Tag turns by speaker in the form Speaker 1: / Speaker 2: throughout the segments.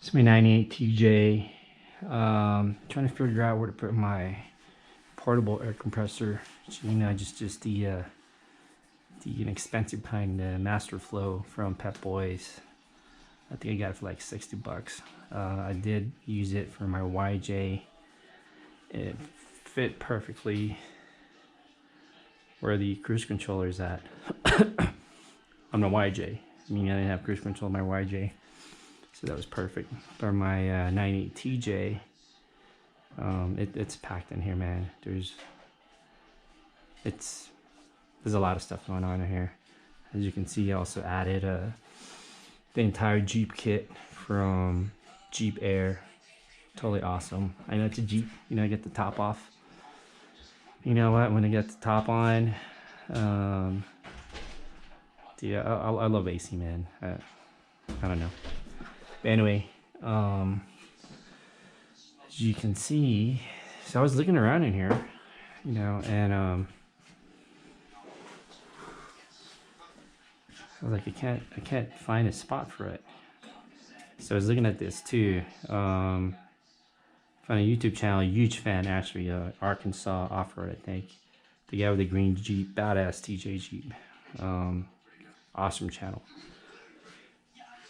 Speaker 1: It's my 98 TJ. Trying to figure out where to put my portable air compressor. You know, just the inexpensive kind, the Master Flow from Pep Boys. I think I got it for like 60 bucks. I did use it for my YJ. It fit perfectly where the cruise controller is at on my YJ. I mean, I didn't have cruise control on my YJ, so that was perfect. For my 98 TJ, it's packed in here, man. There's a lot of stuff going on in here. As you can see, I also added the entire Jeep kit from Jeep Air. Totally awesome. I know it's a Jeep, you know, I get the top off. You know what, when I get the top on, yeah, I love AC, man. I don't know. But anyway, as you can see, so I was looking around in here, you know, and I was like, I can't find a spot for it. So I was looking at this too. Found a YouTube channel, huge fan actually, Arkansas Off-Road, I think. The guy with the green Jeep, badass TJ Jeep. Awesome channel.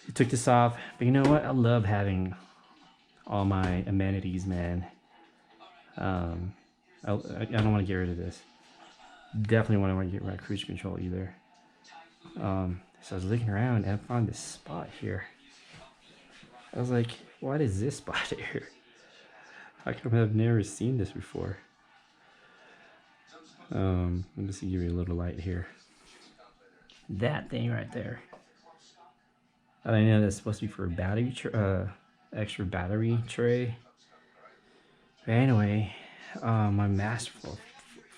Speaker 1: He took this off, but you know what? I love having all my amenities, man. I don't want to get rid of this. Definitely want to get rid of cruise control either. So I was looking around and I found this spot here. I was like, what is this spot here? How come I've never seen this before? Let me see, give you a little light here. That thing right there. I don't know, that's supposed to be for a battery, extra battery tray. But anyway, my Master Flow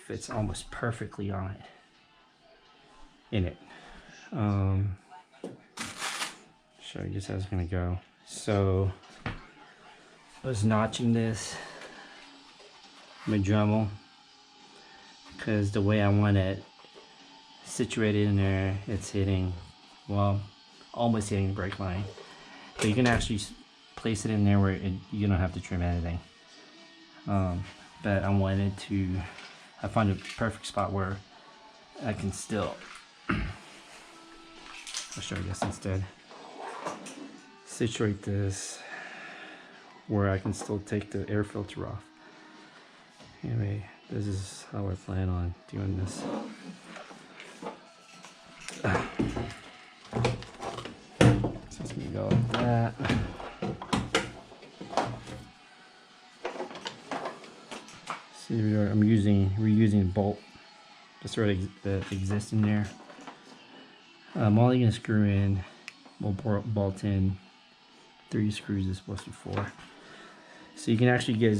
Speaker 1: fits almost perfectly on it. In it. Show you just how it's gonna go. So I was notching this, my Dremel, because the way I want it situated in there, it's hitting, well, almost hitting the brake line. But you can actually place it in there where you don't have to trim anything. But I wanted to, I found a perfect spot where I can still, I'll show you this instead. Situate this where I can still take the air filter off. Anyway, this is how I plan on doing this. So it's gonna go like that. See, I'm reusing a bolt that's already that exists in there. I'm only gonna screw in, we'll bolt in 3 screws. Is supposed to be 4. So you can actually do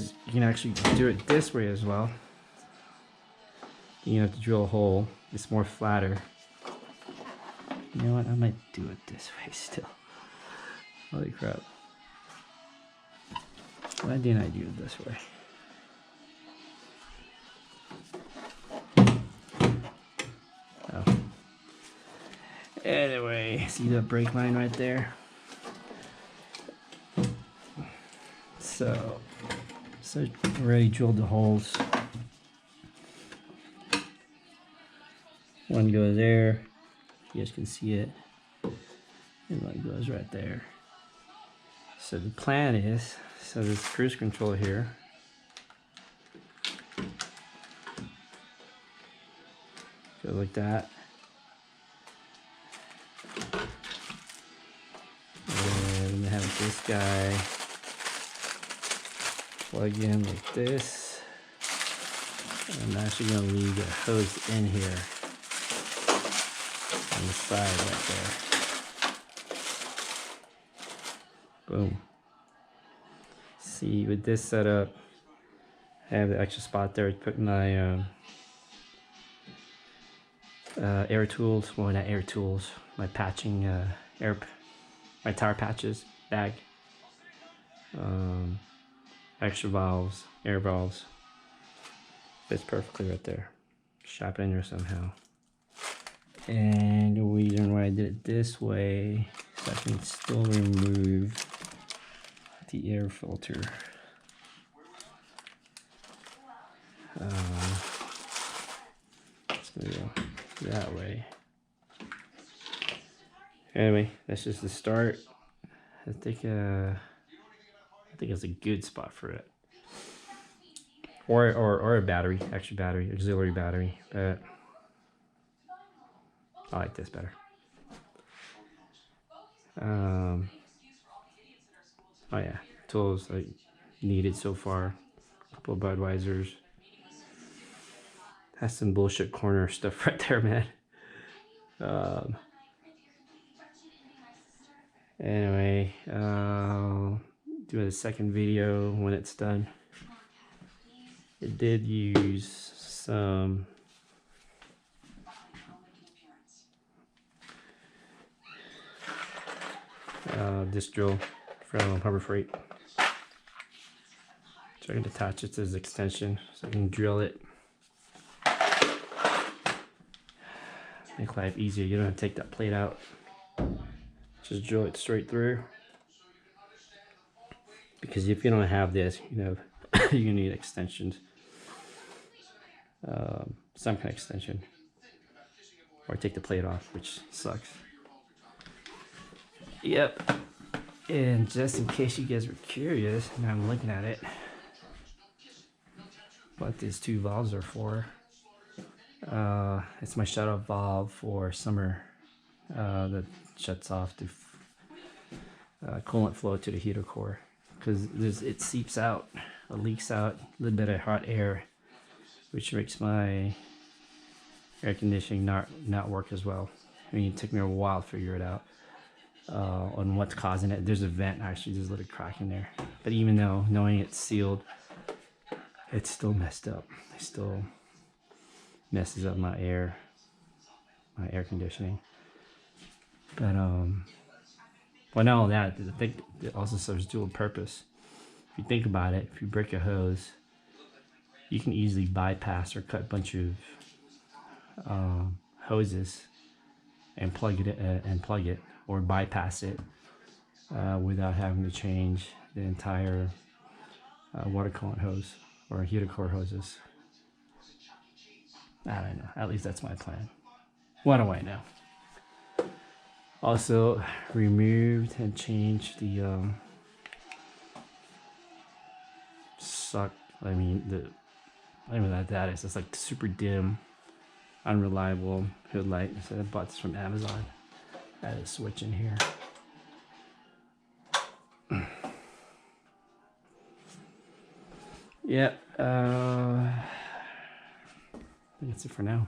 Speaker 1: it this way as well. You don't have to drill a hole. It's more flatter. You know what? I might do it this way still. Holy crap! Why didn't I do it this way? Oh. Anyway, see that brake line right there? So already drilled the holes. One goes there, you guys can see it, and one goes right there. So the plan is, so this cruise control here, go like that. And then have this guy plug in like this. I'm actually going to leave the hose in here on the side right there. Boom. See, with this setup, I have the extra spot there to put my air tools. Well, not air tools, my patching, my tire patches bag. Extra valves, air valves. Fits perfectly right there. Shop it in there somehow. And the reason why I did it this way is I can still remove the air filter. It's gonna go that way. Anyway, that's just the start. I think it's a good spot for it. Or a battery, extra battery, auxiliary battery, but I like this better. Oh yeah, tools like needed so far. A couple of Budweisers. That's some bullshit corner stuff right there, man. Anyway, do a second video when it's done. It did use some disc drill from Harbor Freight. So I can attach it to this extension so I can drill it. Make life easier. You don't have to take that plate out. Just drill it straight through. Because if you don't have this, you know, you need extensions. Some kind of extension. Or take the plate off, which sucks. Yep. And just in case you guys were curious, now I'm looking at it, what these two valves are for. It's my shutoff valve for summer that shuts off the coolant flow to the heater core, because it seeps out, it leaks out a little bit of hot air, which makes my air conditioning not work as well. I mean, it took me a while to figure it out on what's causing it. There's a vent, actually, there's a little crack in there, but even though knowing it's sealed, it's still messed up. It still messes up my air conditioning. But well, not only that, I think it also serves dual purpose. If you think about it, if you break a hose, you can easily bypass or cut a bunch of hoses and plug it or bypass it without having to change the entire water coolant hose or heater core hoses. I don't know. At least that's my plan. What do I know? Also removed and changed the I don't know what that is. It's like super dim, unreliable hood light. So I bought this from Amazon. Add a switch in here. Yeah. I think that's it for now.